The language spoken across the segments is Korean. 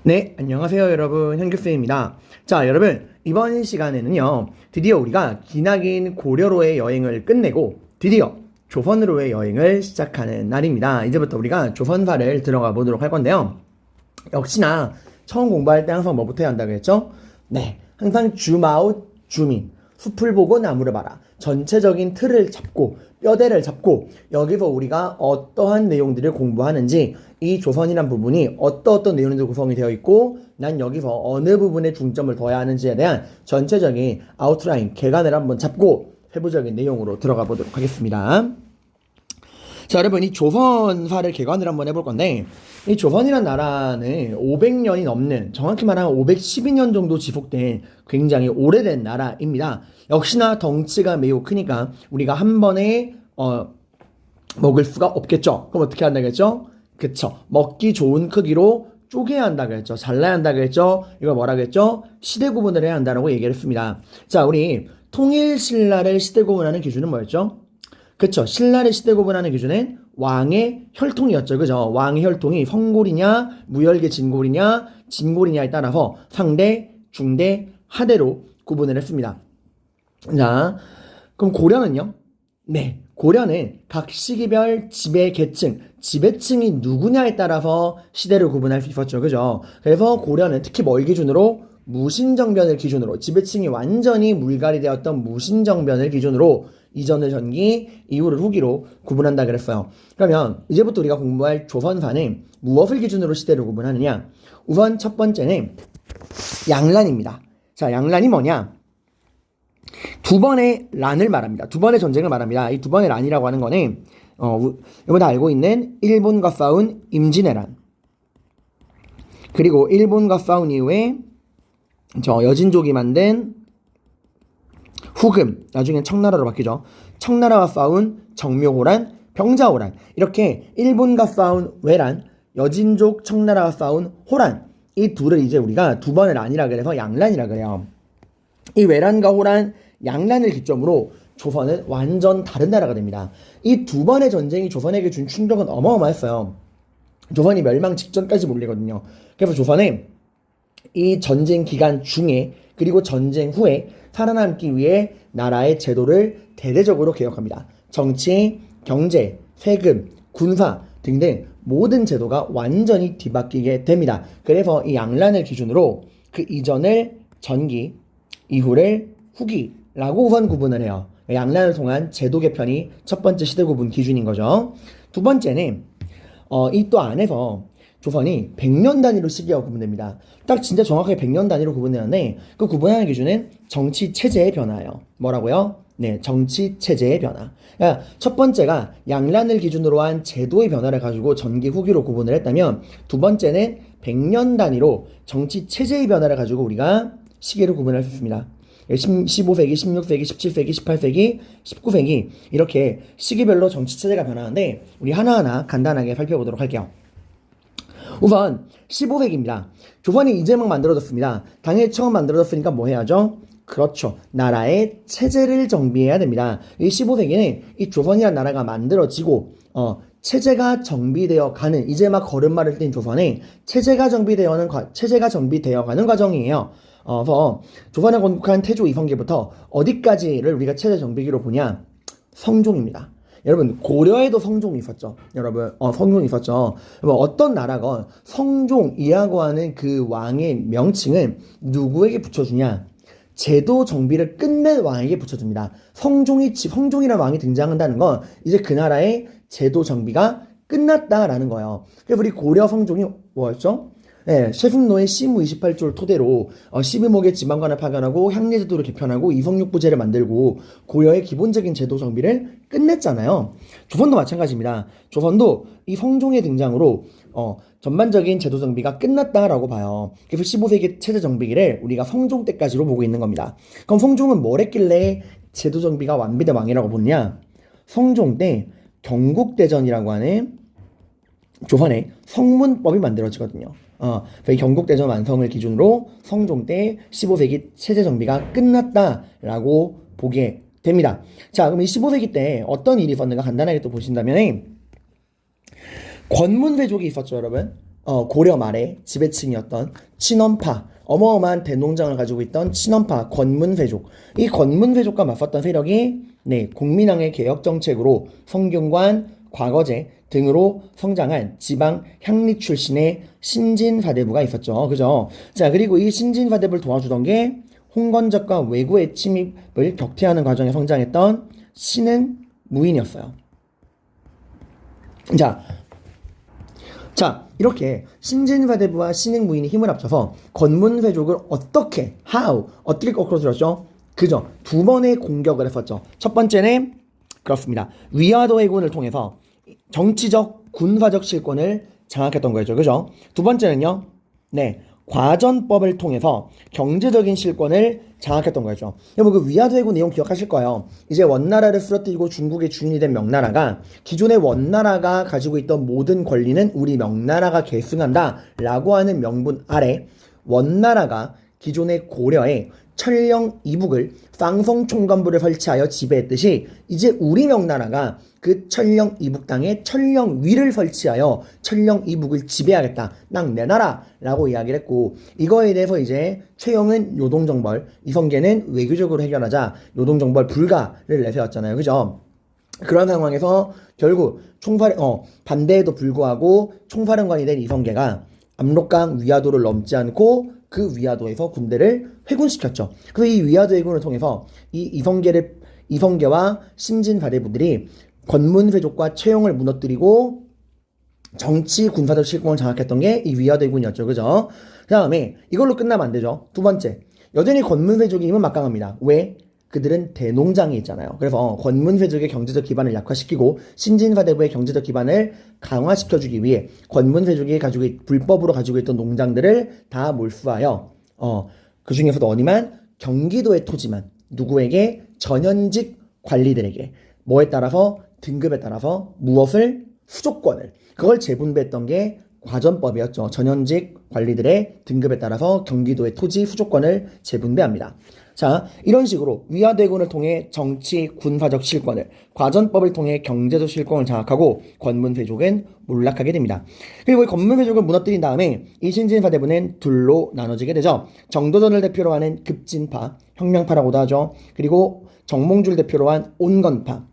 네, 안녕하세요 여러분, 현규쌤입니다. 자, 여러분, 이번 시간에는요, 드디어 우리가 기나긴 고려로의 여행을 끝내고 드디어 조선으로의 여행을 시작하는 날입니다. 이제부터 우리가 조선사를 들어가 보도록 할 건데요. 역시나 처음 공부할 때 항상 뭐부터 해야 한다고 했죠? 네, 항상 줌아웃, 줌인, 숲을 보고 나무를 봐라. 전체적인 틀을 잡고 뼈대를 잡고 여기서 우리가 어떠한 내용들을 공부하는지, 이 조선이란 부분이 어떤 내용들로 구성이 되어 있고 난 여기서 어느 부분에 중점을 둬야 하는지에 대한 전체적인 아웃라인, 개관을 한번 잡고 세부적인 내용으로 들어가 보도록 하겠습니다. 자, 여러분, 이 조선사를 개관을 한번 해볼 건데, 이 조선이란 나라는 500년이 넘는, 정확히 말하면 512년 정도 지속된 굉장히 오래된 나라입니다. 역시나 덩치가 매우 크니까 우리가 한 번에 먹을 수가 없겠죠. 그럼 어떻게 한다고 했죠? 그쵸, 먹기 좋은 크기로 쪼개야 한다고 했죠. 잘라야 한다고 했죠. 이걸 뭐라고 했죠? 시대 구분을 해야 한다고 얘기를 했습니다. 자, 우리 통일신라를 시대 구분하는 기준은 뭐였죠? 그쵸, 신라를 시대 구분하는 기준은 왕의 혈통이었죠. 그죠? 왕의 혈통이 성골이냐 무열계 진골이냐 진골이냐에 따라서 상대, 중대, 하대로 구분을 했습니다. 자, 그럼 고려는요? 네, 고려는 각 시기별 지배 계층, 지배층이 누구냐에 따라서 시대를 구분할 수 있었죠. 그죠? 그래서 고려는 특히 뭘 기준으로? 무신정변을 기준으로, 지배층이 완전히 물갈이 되었던 무신정변을 기준으로 이전을 전기, 이후를 후기로 구분한다 그랬어요. 그러면 이제부터 우리가 공부할 조선사는 무엇을 기준으로 시대를 구분하느냐? 우선 첫 번째는 양란입니다. 자, 양란이 뭐냐? 두 번의 란을 말합니다. 두 번의 전쟁을 말합니다. 이 두 번의 란이라고 하는 거는 여러분 다 알고 있는 일본과 싸운 임진왜란, 그리고 일본과 싸운 이후에 여진족이 만든 후금, 나중엔 청나라로 바뀌죠. 청나라와 싸운 정묘호란, 병자호란, 이렇게 일본과 싸운 외란, 여진족 청나라와 싸운 호란, 이 둘을 이제 우리가 두 번의 란이라 그래서 양란이라 그래요. 이 외란과 호란, 양란을 기점으로 조선은 완전 다른 나라가 됩니다. 이 두 번의 전쟁이 조선에게 준 충격은 어마어마했어요. 조선이 멸망 직전까지 몰리거든요. 그래서 조선은 이 전쟁 기간 중에 그리고 전쟁 후에 살아남기 위해 나라의 제도를 대대적으로 개혁합니다. 정치, 경제, 세금, 군사 등등 모든 제도가 완전히 뒤바뀌게 됩니다. 그래서 이 양란을 기준으로 그 이전을 전기, 이후를 후기라고 우선 구분을 해요. 양란을 통한 제도 개편이 첫 번째 시대 구분 기준인 거죠. 두 번째는 이 또 안에서 조선이 100년 단위로 시기가 구분됩니다. 딱 진짜 정확하게 100년 단위로 구분되는데 그 구분하는 기준은 정치 체제의 변화예요. 뭐라고요? 네, 정치 체제의 변화. 그러니까 첫 번째가 양란을 기준으로 한 제도의 변화를 가지고 전기 후기로 구분을 했다면, 두 번째는 100년 단위로 정치 체제의 변화를 가지고 우리가 시기를 구분할 수 있습니다. 15세기, 16세기, 17세기, 18세기, 19세기 이렇게 시기별로 정치 체제가 변하는데 우리 하나하나 간단하게 살펴보도록 할게요. 우선 15세기입니다. 조선이 이제 막 만들어졌습니다. 당연히 처음 만들어졌으니까 뭐 해야죠? 그렇죠, 나라의 체제를 정비해야 됩니다. 이 15세기는 이 조선이라는 나라가 만들어지고 체제가 정비되어 가는, 이제 막 걸음마를 뛴 조선에 체제가 정비되어 가는 과정이에요. 그래서 조선을 건국한 태조 이성계부터 어디까지를 우리가 체제 정비기로 보냐? 성종입니다. 여러분, 고려에도 성종이 있었죠. 여러분, 성종이 있었죠. 여러분, 어떤 나라건 성종이라고 하는 그 왕의 명칭은 누구에게 붙여주냐? 제도 정비를 끝낸 왕에게 붙여줍니다. 성종이라는 왕이 등장한다는 건 이제 그 나라의 제도 정비가 끝났다라는 거예요. 그래서 우리 고려 성종이 뭐였죠? 네, 셰승노의 시무 28조를 토대로 12목의 지방관을 파견하고 향례제도를 개편하고 이성육부제를 만들고 고려의 기본적인 제도 정비를 끝냈잖아요. 조선도 마찬가지입니다. 조선도 이 성종의 등장으로 전반적인 제도 정비가 끝났다라고 봐요. 그래서 15세기 체제 정비기를 우리가 성종 때까지로 보고 있는 겁니다. 그럼 성종은 뭘 했길래 제도 정비가 완비된 왕이라고 보느냐? 성종 때 경국대전이라고 하는 조선의 성문법이 만들어지거든요. 이 경국대전 완성을 기준으로 성종 때 15세기 체제 정비가 끝났다라고 보게 됩니다. 자, 그럼 이 15세기 때 어떤 일이 있었는가 간단하게 또 보신다면 권문세족이 있었죠, 여러분. 고려 말에 지배층이었던 친원파, 어마어마한 대농장을 가지고 있던 친원파 권문회족, 이 권문회족과 맞섰던 세력이 국민왕의 개혁 정책으로 성균관, 과거제 등으로 성장한 지방 향리 출신의 신진사대부가 있었죠. 그죠? 자, 그리고 이 신진사대부를 도와주던 게 홍건적과 왜구의 침입을 격퇴하는 과정에 성장했던 신흥 무인이었어요. 자, 이렇게 신진사대부와 신흥 무인이 힘을 합쳐서 권문회족을 어떻게 거꾸로 들었죠? 그죠? 두 번의 공격을 했었죠. 첫 번째는 그렇습니다. 위화도 해군을 통해서 정치적, 군사적 실권을 장악했던 거죠. 그죠? 두 번째는요. 과전법을 통해서 경제적인 실권을 장악했던 거죠. 여러분 그 위화도 해군 내용 기억하실 거예요. 이제 원나라를 쓰러뜨리고 중국의 주인이 된 명나라가 기존의 원나라가 가지고 있던 모든 권리는 우리 명나라가 계승한다 라고 하는 명분 아래 원나라가 기존의 고려에 천령 이북을 쌍성총관부를 설치하여 지배했듯이 이제 우리 명나라가 그 천령 이북 땅에 천령 위를 설치하여 천령 이북을 지배하겠다. 땅 내놔라 라고 이야기를 했고, 이거에 대해서 이제 최영은 요동정벌, 이성계는 외교적으로 해결하자 요동정벌 불가를 내세웠잖아요. 그죠? 그런 상황에서 결국 반대에도 불구하고 총사령관이 된 이성계가 압록강 위화도를 넘지 않고 그 위화도에서 군대를 회군시켰죠. 그래서 이 위화도 회군을 통해서 이 이성계와 신진사대부들이 권문회족과 최영을 무너뜨리고 정치 군사적 실권을 장악했던 게 이 위화도 회군이었죠. 그죠? 그 다음에 이걸로 끝나면 안 되죠. 두 번째, 여전히 권문회족이 힘은 막강합니다. 왜? 그들은 대농장이 있잖아요. 그래서 권문회족의 경제적 기반을 약화시키고 신진사대부의 경제적 기반을 강화시켜주기 위해 권문회족이 불법으로 가지고 있던 농장들을 다 몰수하여 그 중에서도 어디만 경기도의 토지만 누구에게 전현직 관리들에게 뭐에 따라서 등급에 따라서 무엇을 수조권을 그걸 재분배했던 게 과전법이었죠. 전현직 관리들의 등급에 따라서 경기도의 토지 수조권을 재분배합니다. 자, 이런 식으로 위화도 회군을 통해 정치, 군사적 실권을, 과전법을 통해 경제적 실권을 장악하고 권문회족은 몰락하게 됩니다. 그리고 이 권문회족을 무너뜨린 다음에 이 신진사대부는 둘로 나눠지게 되죠. 정도전을 대표로 하는 급진파, 혁명파라고도 하죠. 그리고 정몽주를 대표로 한 온건파.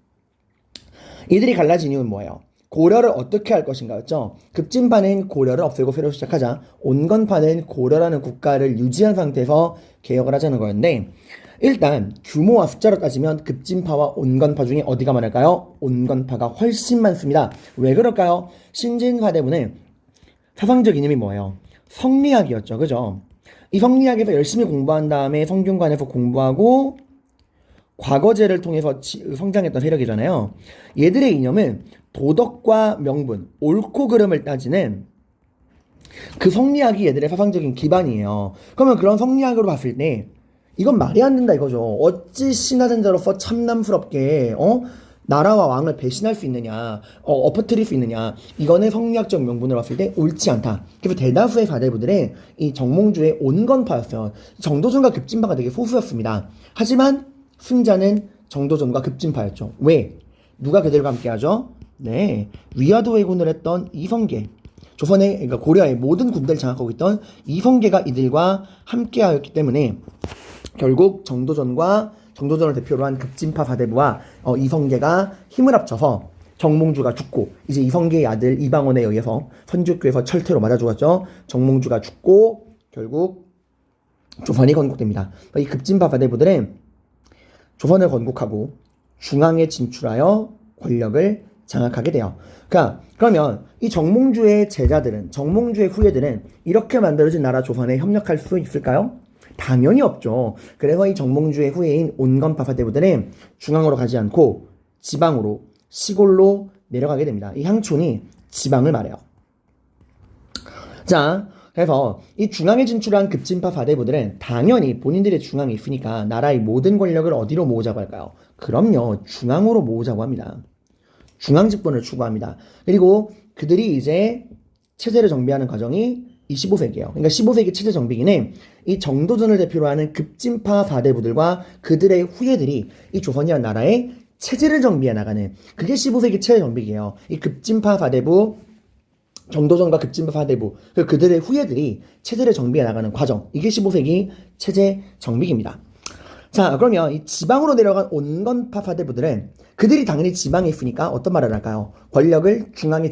이들이 갈라진 이유는 뭐예요? 고려를 어떻게 할 것인가였죠. 급진파는 고려를 없애고 새로 시작하자, 온건파는 고려라는 국가를 유지한 상태에서 개혁을 하자는 거였는데, 일단 규모와 숫자로 따지면 급진파와 온건파 중에 어디가 많을까요? 온건파가 훨씬 많습니다. 왜 그럴까요? 신진사대부는 사상적 이념이 뭐예요? 성리학이었죠. 그죠? 이 성리학에서 열심히 공부한 다음에 성균관에서 공부하고 과거제를 통해서 성장했던 세력이잖아요. 얘들의 이념은 도덕과 명분, 옳고 그름을 따지는 그 성리학이 얘들의 사상적인 기반이에요. 그러면 그런 성리학으로 봤을 때 이건 말이 안 된다 이거죠. 어찌 신하된 자로서 참남스럽게 나라와 왕을 배신할 수 있느냐, 엎어뜨릴 수 있느냐, 이거는 성리학적 명분으로 봤을 때 옳지 않다. 그래서 대다수의 사대부들은 이 정몽주의 온건파였어요. 정도전과 급진파가 되게 소수였습니다. 하지만 승자는 정도전과 급진파였죠. 왜? 누가 그들과 함께하죠? 위화도 회군을 했던 이성계, 그러니까 고려의 모든 군대를 장악하고 있던 이성계가 이들과 함께하였기 때문에 결국 정도전을 대표로 한 급진파 사대부와 이성계가 힘을 합쳐서 정몽주가 죽고, 이제 이성계의 아들 이방원에 의해서 선주교에서 철퇴로 맞아 죽었죠. 정몽주가 죽고 결국 조선이 건국됩니다. 이 급진파 사대부들은 조선을 건국하고 중앙에 진출하여 권력을 장악하게 돼요. 그러면 이 정몽주의 제자들은, 정몽주의 후예들은 이렇게 만들어진 나라 조선에 협력할 수 있을까요? 당연히 없죠. 그래서 이 정몽주의 후예인 온건파 사대부들은 중앙으로 가지 않고 지방으로, 시골로 내려가게 됩니다. 이 향촌이 지방을 말해요. 자, 그래서 이 중앙에 진출한 급진파 사대부들은 당연히 본인들의 중앙에 있으니까 나라의 모든 권력을 어디로 모으자고 할까요? 그럼요, 중앙으로 모으자고 합니다. 중앙 집권을 추구합니다. 그리고 그들이 이제 체제를 정비하는 과정이 25세기예요. 그러니까 15세기 체제 정비기는 이 정도전을 대표로 하는 급진파 사대부들과 그들의 후예들이 이 조선이라는 나라의 체제를 정비해 나가는, 그게 15세기 체제 정비기예요. 이 급진파 사대부, 정도전과 급진파 사대부 그들의 후예들이 체제를 정비해 나가는 과정, 이게 15세기 체제 정비기입니다. 자, 그러면 이 지방으로 내려간 온건파 사대부들은 그들이 당연히 지방에 있으니까 어떤 말을 할까요? 권력을 중앙에만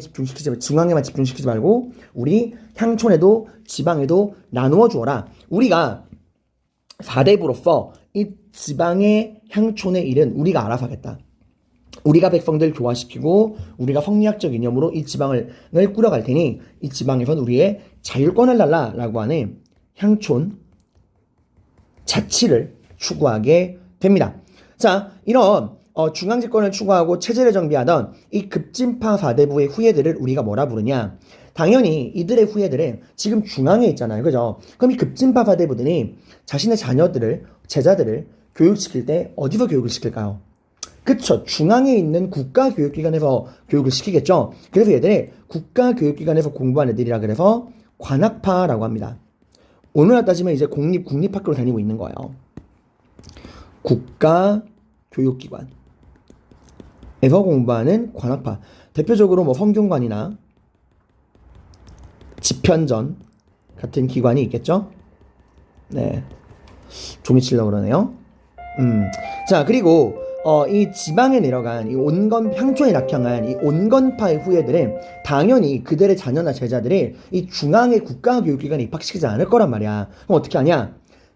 집중시키지 말고 우리 향촌에도 지방에도 나누어 주어라. 우리가 사대부로서 이 지방의 향촌의 일은 우리가 알아서 하겠다. 우리가 백성들 교화시키고 우리가 성리학적 이념으로 이 지방을 꾸려갈 테니 이 지방에선 우리의 자율권을 달라라고 하는 향촌 자치를 추구하게 됩니다. 자, 이런 중앙집권을 추구하고 체제를 정비하던 이 급진파 사대부의 후예들을 우리가 뭐라 부르냐? 당연히 이들의 후예들은 지금 중앙에 있잖아요. 그죠? 그럼 이 급진파 사대부들이 자신의 제자들을 교육시킬 때 어디서 교육을 시킬까요? 그쵸. 중앙에 있는 국가교육기관에서 교육을 시키겠죠. 그래서 얘들이 국가교육기관에서 공부한 애들이라 그래서 관학파라고 합니다. 오늘날 따지면 이제 국립학교를 다니고 있는 거예요. 국가교육기관에서 공부하는 관학파. 대표적으로 뭐 성균관이나 집현전 같은 기관이 있겠죠. 네. 좀 미치려고 그러네요. 자, 그리고 이 지방에 내려간 이 향촌에 낙향한 이 온건파의 후예들은 당연히 그들의 자녀나 제자들을 이 중앙의 국가교육기관에 입학시키지 않을 거란 말이야. 그럼 어떻게 하냐?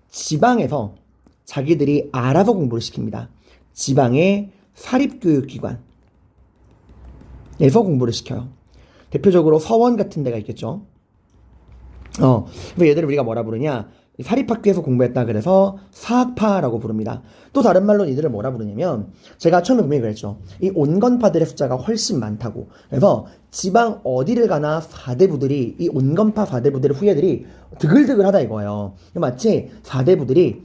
지방에서 자기들이 알아서 공부를 시킵니다. 지방의 사립교육기관에서 공부를 시켜요. 대표적으로 서원 같은 데가 있겠죠. 그래서 얘들을 우리가 뭐라 부르냐? 사립학교에서 공부했다 그래서 사학파라고 부릅니다. 또 다른 말로 이들을 뭐라 부르냐면 제가 처음에 분명히 그랬죠. 이 온건파들의 숫자가 훨씬 많다고. 그래서 지방 어디를 가나 사대부들이 이 온건파 사대부들의 후예들이 드글드글하다 이거예요. 마치 사대부들이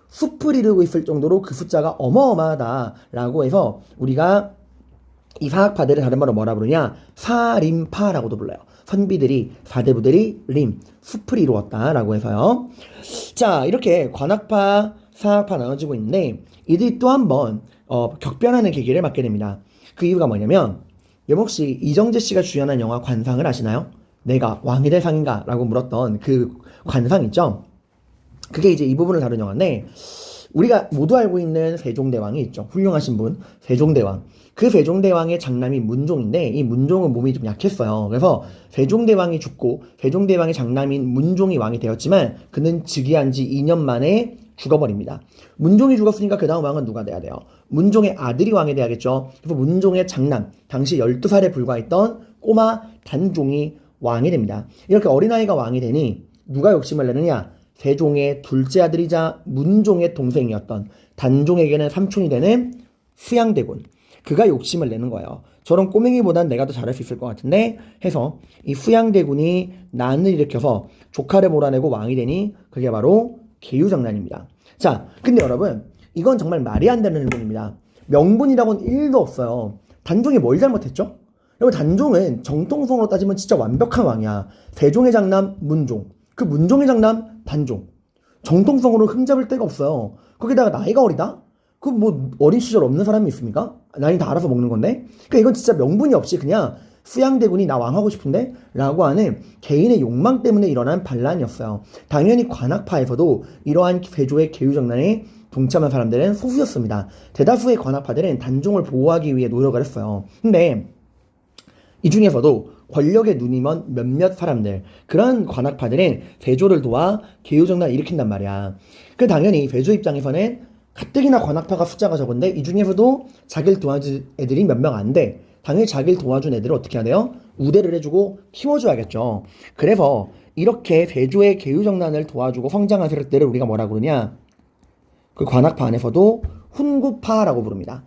숲을 이루고 있을 정도로 그 숫자가 어마어마하다라고 해서 우리가 이 사학파들을 다른 말로 뭐라 부르냐? 사림파라고도 불러요. 선비들이, 사대부들이 숲을 이루었다라고 해서요. 자, 이렇게 관학파, 사학파 나눠지고 있는데 이들이 또 한 번 격변하는 계기를 맞게 됩니다. 그 이유가 뭐냐면 혹시 이정재 씨가 주연한 영화 관상을 아시나요? 내가 왕이 될 상인가? 라고 물었던 그 관상 있죠? 그게 이제 이 부분을 다룬 영화인데 우리가 모두 알고 있는 세종대왕이 있죠. 훌륭하신 분, 세종대왕. 그 세종대왕의 장남이 문종인데 이 문종은 몸이 좀 약했어요. 그래서 세종대왕이 죽고 세종대왕의 장남인 문종이 왕이 되었지만 그는 즉위한 지 2년 만에 죽어버립니다. 문종이 죽었으니까 그 다음 왕은 누가 돼야 돼요? 문종의 아들이 왕이 돼야겠죠. 그래서 문종의 장남, 당시 12살에 불과했던 꼬마 단종이 왕이 됩니다. 이렇게 어린아이가 왕이 되니 누가 욕심을 내느냐? 세종의 둘째 아들이자 문종의 동생이었던 단종에게는 삼촌이 되는 수양대군. 그가 욕심을 내는 거예요. 저런 꼬맹이보단 내가 더 잘할 수 있을 것 같은데 해서 이 수양대군이 난을 일으켜서 조카를 몰아내고 왕이 되니 그게 바로 계유장난입니다. 자, 근데 여러분 이건 정말 말이 안 되는 일입니다. 명분이라고는 1도 없어요. 단종이 뭘 잘못했죠? 여러분 단종은 정통성으로 따지면 진짜 완벽한 왕이야. 세종의 장남 문종, 그 문종의 장남 단종. 정통성으로 흠잡을 데가 없어요. 거기다가 나이가 어리다? 그 뭐 어린 시절 없는 사람이 있습니까? 나이 다 알아서 먹는 건데. 그러니까 이건 진짜 명분이 없이 그냥 수양대군이 나 왕하고 싶은데? 라고 하는 개인의 욕망 때문에 일어난 반란이었어요. 당연히 관학파에서도 이러한 세조의 계유정난에 동참한 사람들은 소수였습니다. 대다수의 관학파들은 단종을 보호하기 위해 노력을 했어요. 근데 이 중에서도 권력의 눈이 먼 몇몇 사람들, 그런 관학파들은 세조를 도와 계유정난을 일으킨단 말이야. 그 당연히 세조 입장에서는 가뜩이나 관학파가 숫자가 적은데 이 중에서도 자기를 도와준 애들이 몇 명 안 돼. 당연히 자기를 도와준 애들을 어떻게 해야 돼요? 우대를 해주고 키워줘야겠죠. 그래서 이렇게 세조의 계유정난을 도와주고 성장한 세력들을 우리가 뭐라 그러냐? 그 관학파 안에서도 훈구파라고 부릅니다.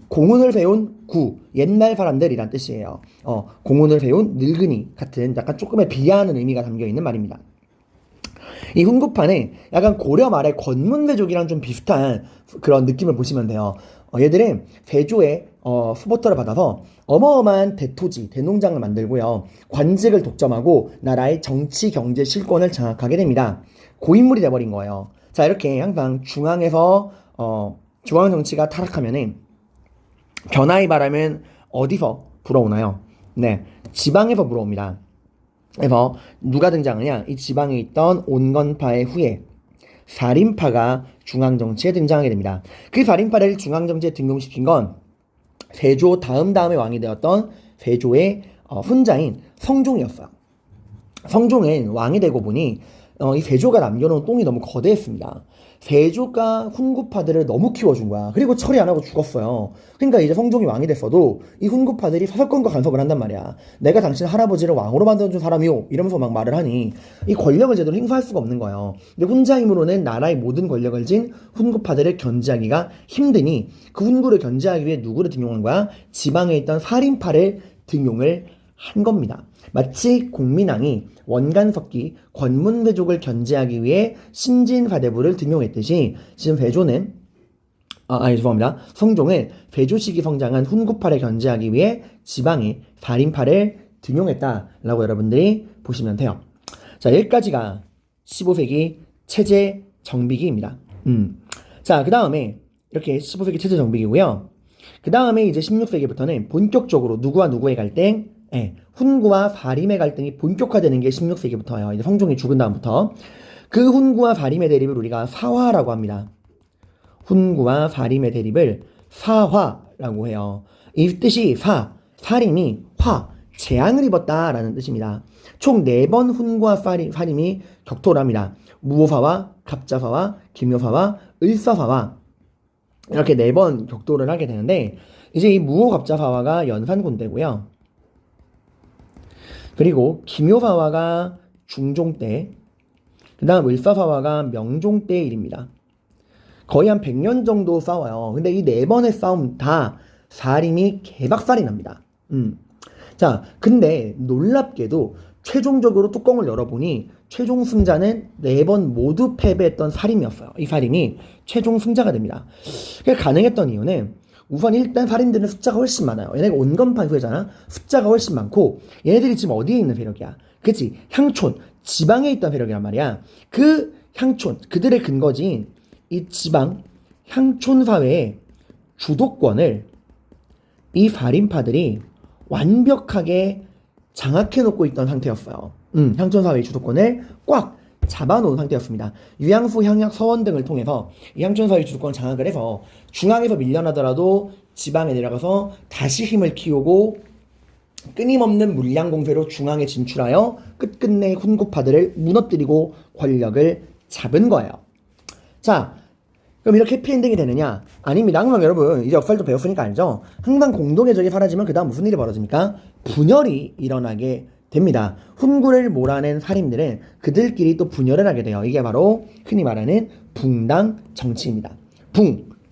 공훈을 배운 구, 옛날 사람들이란 뜻이에요. 공훈을 배운 늙은이 같은 약간 조금의 비하하는 의미가 담겨있는 말입니다. 이 훈구파는 약간 고려 말의 권문세족이랑 좀 비슷한 그런 느낌을 보시면 돼요. 얘들은 세조의 수보터를 받아서 어마어마한 대토지, 대농장을 만들고요. 관직을 독점하고 나라의 정치, 경제, 실권을 장악하게 됩니다. 고인물이 돼버린 거예요. 자, 이렇게 항상 중앙에서 중앙 정치가 타락하면은 변화의 바람은 어디서 불어오나요? 네, 지방에서 물어옵니다. 그래서 누가 등장하냐? 이 지방에 있던 온건파의 후예 사림파가 중앙정치에 등장하게 됩니다. 그 사림파를 중앙정치에 등용시킨 건 세조 다음에 왕이 되었던 세조의 훈자인 성종이었어요. 성종은 왕이 되고 보니 이 세조가 남겨놓은 똥이 너무 거대했습니다. 세조가 훈구파들을 너무 키워준 거야. 그리고 처리 안 하고 죽었어요. 그러니까 이제 성종이 왕이 됐어도 이 훈구파들이 사사건과 간섭을 한단 말이야. 내가 당신 할아버지를 왕으로 만들어준 사람이요 이러면서 막 말을 하니 이 권력을 제대로 행사할 수가 없는 거예요. 근데 훈자 힘으로는 나라의 모든 권력을 진 훈구파들을 견제하기가 힘드니 그 훈구를 견제하기 위해 누구를 등용한 거야? 지방에 있던 사림파를 등용을 한 겁니다. 마치 공민왕이 원간석기 권문회족을 견제하기 위해 신진사대부를 등용했듯이 지금 죄송합니다. 성종은 세조시기 성장한 훈구파를 견제하기 위해 지방에 사림파를 등용했다라고 여러분들이 보시면 돼요. 자, 여기까지가 15세기 체제 정비기입니다. 자, 그 다음에 이렇게 15세기 체제 정비기고요. 그 다음에 이제 16세기부터는 본격적으로 누구와 누구의 갈등? 훈구와 사림의 갈등이 본격화되는 게 16세기부터예요. 이제 성종이 죽은 다음부터. 그 훈구와 사림의 대립을 우리가 사화라고 합니다. 훈구와 사림의 대립을 사화라고 해요. 이 뜻이 사림이 재앙을 입었다라는 뜻입니다. 총 4번 훈구와 사림이 격토를 합니다. 무오사와 갑자사와 김효사와 을사사와 이렇게 4번 격도를 하게 되는데 이제 이 무오갑자사화가 연산군대고요. 그리고 김효사화가 중종때, 그 다음 을사사화가 명종때 일입니다. 거의 한 100년 정도 싸워요. 근데 이 4번의 싸움 다 사림이 개박살이 납니다. 자, 근데 놀랍게도 최종적으로 뚜껑을 열어보니 최종 승자는 4번 모두 패배했던 사림이었어요. 이 사림이 최종 승자가 됩니다. 그게 가능했던 이유는 우선 일단 사림들은 숫자가 훨씬 많아요. 얘네가 온건파 후예잖아. 숫자가 훨씬 많고 얘네들이 지금 어디에 있는 세력이야? 그치? 향촌, 지방에 있던 세력이란 말이야. 그 향촌, 그들의 근거지인 이 지방 향촌 사회의 주도권을 이 사림파들이 완벽하게 장악해놓고 있던 상태였어요. 향촌 사회의 주도권을 꽉 잡아놓은 상태였습니다. 유양수, 향약, 서원 등을 통해서 이 향촌 사회의 주도권을 장악을 해서 중앙에서 밀려나더라도 지방에 내려가서 다시 힘을 키우고 끊임없는 물량 공세로 중앙에 진출하여 끝끝내 훈구파들을 무너뜨리고 권력을 잡은 거예요. 자, 그럼 이렇게 해피엔딩이 되느냐? 아닙니다. 항상 여러분 이제 역사를 좀 배웠으니까 알죠? 항상 공동의 적이 사라지면 그 다음 무슨 일이 벌어집니까? 분열이 일어나게 됩니다. 훈구를 몰아낸 사림들은 그들끼리 또 분열을 하게 돼요. 이게 바로 흔히 말하는 붕당 정치입니다.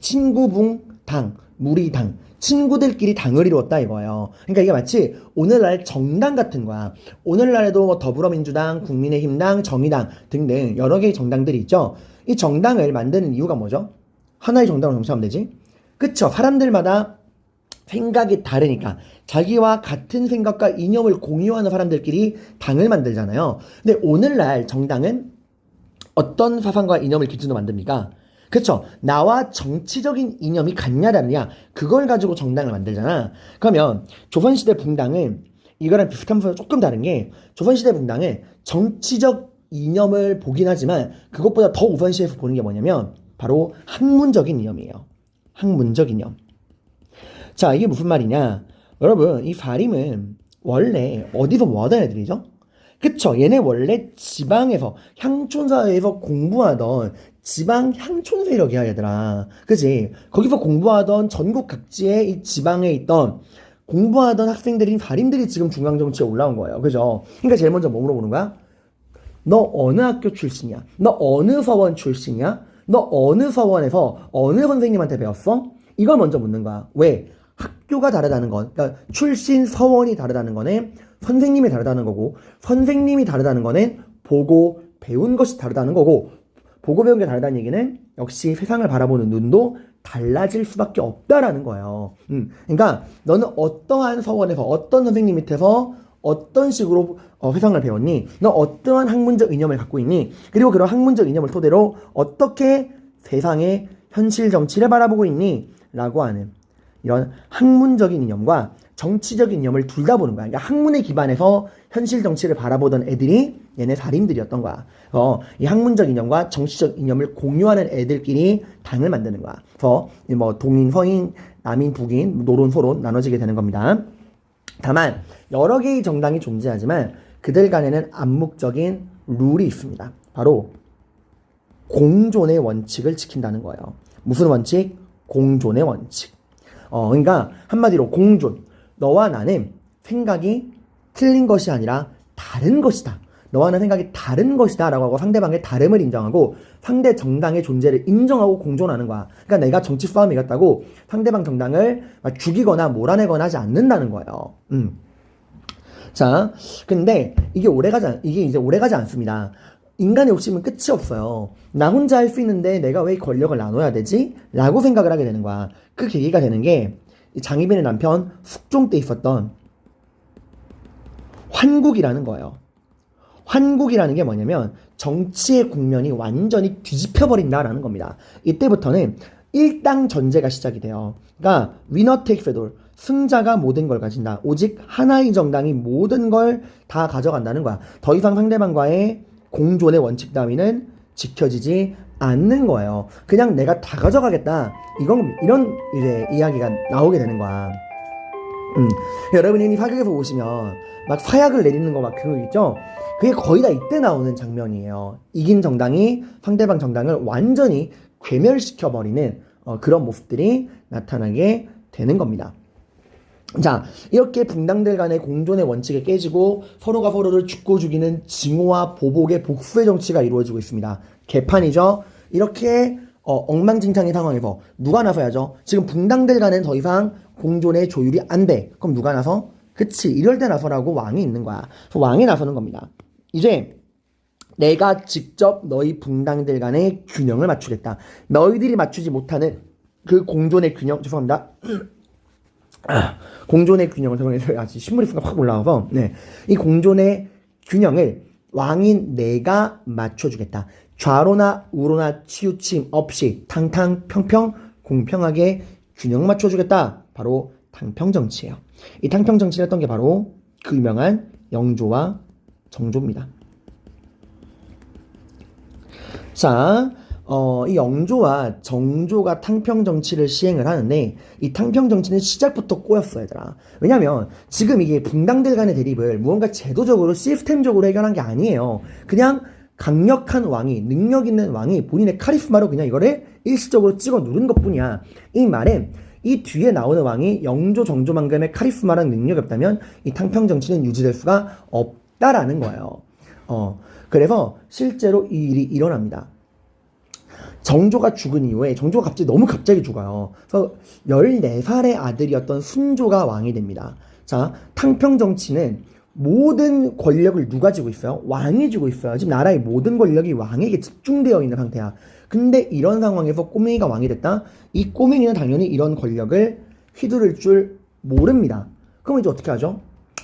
친구붕, 당, 무리당. 친구들끼리 당을 이루었다 이거예요. 그러니까 이게 마치 오늘날 정당 같은 거야. 오늘날에도 뭐 더불어민주당, 국민의힘당, 정의당 등등 여러 개의 정당들이 있죠. 이 정당을 만드는 이유가 뭐죠? 하나의 정당을 정치하면 되지? 그쵸? 사람들마다 생각이 다르니까 자기와 같은 생각과 이념을 공유하는 사람들끼리 당을 만들잖아요. 근데 오늘날 정당은 어떤 사상과 이념을 기준으로 만듭니까? 그쵸? 나와 정치적인 이념이 같냐 다르냐 그걸 가지고 정당을 만들잖아. 그러면 조선시대 붕당은 이거랑 비슷하면서 조금 다른 게 조선시대 붕당은 정치적 이념을 보긴 하지만 그것보다 더 우선시해서 보는 게 뭐냐면 바로 학문적인 이념이에요. 학문적 이념. 자, 이게 무슨 말이냐? 여러분, 이 사림은 원래 어디서 뭐하던 애들이죠? 그쵸? 얘네 원래 지방에서 향촌사회에서 공부하던 지방 향촌 세력이야 얘들아. 그치? 거기서 공부하던 전국 각지의 이 지방에 있던 공부하던 학생들인 사림들이 지금 중앙정치에 올라온 거예요. 그죠? 그러니까 제일 먼저 뭐 물어보는 거야? 너 어느 학교 출신이야? 너 어느 서원 출신이야? 너 어느 서원에서 어느 선생님한테 배웠어? 이걸 먼저 묻는 거야. 왜? 학교가 다르다는 건, 그러니까 출신 서원이 다르다는 거는 선생님이 다르다는 거고, 선생님이 다르다는 거는 보고 배운 것이 다르다는 거고, 보고 배운 게 다르다는 얘기는 역시 세상을 바라보는 눈도 달라질 수밖에 없다라는 거예요. 그러니까 너는 어떠한 서원에서 어떤 선생님 밑에서 어떤 식으로 세상을 배웠니? 너 어떠한 학문적 이념을 갖고 있니? 그리고 그런 학문적 이념을 토대로 어떻게 세상의 현실 정치를 바라보고 있니? 라고 하는 이런 학문적인 이념과 정치적 이념을 둘 다 보는 거야. 그러니까 학문에 기반해서 현실 정치를 바라보던 애들이 얘네 살인들이었던 거야. 이 학문적 이념과 정치적 이념을 공유하는 애들끼리 당을 만드는 거야. 그래서 뭐 동인, 서인, 남인, 북인, 노론, 소론 나눠지게 되는 겁니다. 다만 여러 개의 정당이 존재하지만 그들 간에는 암묵적인 룰이 있습니다. 바로 공존의 원칙을 지킨다는 거예요. 무슨 원칙? 공존의 원칙. 그러니까 한마디로 공존. 너와 나는 생각이 틀린 것이 아니라 다른 것이다. 너와 나는 생각이 다른 것이다 라고 하고 상대방의 다름을 인정하고 상대 정당의 존재를 인정하고 공존하는 거야. 그러니까 내가 정치 싸움이 이겼다고 상대방 정당을 죽이거나 몰아내거나 하지 않는다는 거예요. 자, 근데 이게 이제 오래가지 않습니다. 인간의 욕심은 끝이 없어요. 나 혼자 할 수 있는데 내가 왜 권력을 나눠야 되지? 라고 생각을 하게 되는 거야. 그 계기가 되는 게 장희빈의 남편 숙종 때 있었던 환국이라는 거예요. 환국이라는 게 뭐냐면 정치의 국면이 완전히 뒤집혀버린다라는 겁니다. 이때부터는 일당 전제가 시작이 돼요. 그러니까 winner takes it all. 승자가 모든 걸 가진다. 오직 하나의 정당이 모든 걸 다 가져간다는 거야. 더 이상 상대방과의 공존의 원칙 따위는 지켜지지 않는 거예요. 그냥 내가 다 가져가겠다. 이런 이제 이야기가 나오게 되는 거야. 여러분이 사극에서 보시면 막 사약을 내리는 거 막 그거 있죠? 그게 거의 다 이때 나오는 장면이에요. 이긴 정당이 상대방 정당을 완전히 괴멸시켜버리는 그런 모습들이 나타나게 되는 겁니다. 자, 이렇게 분당들 간의 공존의 원칙이 깨지고 서로가 서로를 죽고 죽이는 징후와 보복의 복수의 정치가 이루어지고 있습니다. 개판이죠. 이렇게 엉망진창의 상황에서 누가 나서야죠? 지금 분당들 간엔 더 이상 공존의 조율이 안 돼. 그럼 누가 나서? 그치, 이럴 때 나서라고 왕이 있는 거야. 그래서 왕이 나서는 겁니다. 이제 내가 직접 너희 분당들 간의 균형을 맞추겠다. 너희들이 맞추지 못하는 그 공존의 균형, 죄송합니다. 공존의 균형을 정해서 아직 신물이 확 올라와서 이 공존의 균형을 왕인 내가 맞춰주겠다. 좌로나 우로나 치우침 없이 탕탕 평평 공평하게 균형 맞춰주겠다. 바로 탕평정치예요. 이 탕평정치를 했던 게 바로 그 유명한 영조와 정조입니다. 자, 이 영조와 정조가 탕평정치를 시행을 하는데 이 탕평정치는 시작부터 꼬였어 얘들아. 왜냐면 지금 이게 분당들 간의 대립을 무언가 제도적으로 시스템적으로 해결한 게 아니에요. 그냥 강력한 왕이, 능력 있는 왕이 본인의 카리스마로 그냥 이거를 일시적으로 찍어 누른 것뿐이야. 이 말은 이 뒤에 나오는 왕이 영조 정조만큼의 카리스마랑 능력이 없다면 이 탕평정치는 유지될 수가 없다라는 거예요. 그래서 실제로 이 일이 일어납니다. 정조가 죽은 이후에 정조가 너무 갑자기 죽어요. 그래서 14살의 아들이었던 순조가 왕이 됩니다. 자, 탕평정치는 모든 권력을 누가 쥐고 있어요? 왕이 쥐고 있어요. 지금 나라의 모든 권력이 왕에게 집중되어 있는 상태야. 근데 이런 상황에서 꼬맹이가 왕이 됐다? 이 꼬맹이는 당연히 이런 권력을 휘두를 줄 모릅니다. 그럼 이제 어떻게 하죠?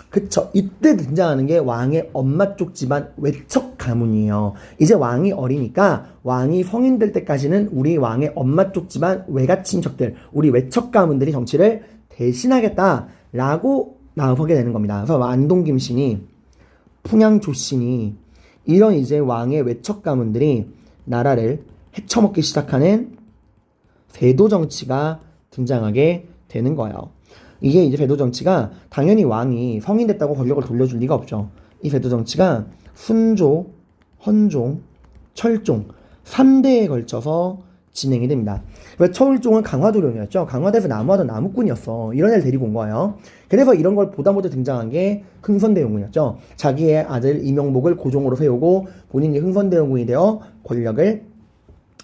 그쵸. 이때 등장하는 게 왕의 엄마 쪽 집안 외척 가문이에요. 이제 왕이 어리니까 왕이 성인 될 때까지는 우리 왕의 엄마 쪽 집안 외가 친척들, 우리 외척 가문들이 정치를 대신하겠다라고 나서게 되는 겁니다. 그래서 안동김신이, 풍양조신이 이런 이제 왕의 외척 가문들이 나라를 헤쳐먹기 시작하는 세도 정치가 등장하게 되는 거예요. 이게 이제 세도 정치가 당연히 왕이 성인 됐다고 권력을 돌려줄 리가 없죠. 이 세도 정치가 순조, 헌종, 철종 3대에 걸쳐서 진행이 됩니다. 철종은 강화도령이었죠. 강화도에서 나무하던 나무꾼이었어. 이런 애를 데리고 온 거예요. 그래서 이런 걸 보다 못해 등장한 게 흥선대원군이었죠. 자기의 아들 이명복을 고종으로 세우고 본인이 흥선대원군이 되어 권력을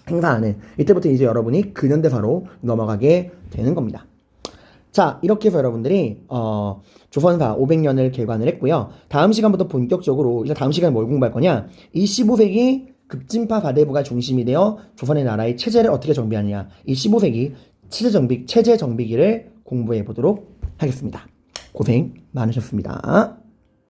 행사하는, 이때부터 이제 여러분이 근현대사로 넘어가게 되는 겁니다. 자, 이렇게 해서 여러분들이 조선사 500년을 개관을 했고요. 다음 시간부터 본격적으로, 이제 다음 시간에 뭘 공부할 거냐, 이 15세기 급진파 가대부가 중심이 되어 조선의 나라의 체제를 어떻게 정비하느냐, 이 15세기 체제 정비기를 공부해 보도록 하겠습니다. 고생 많으셨습니다.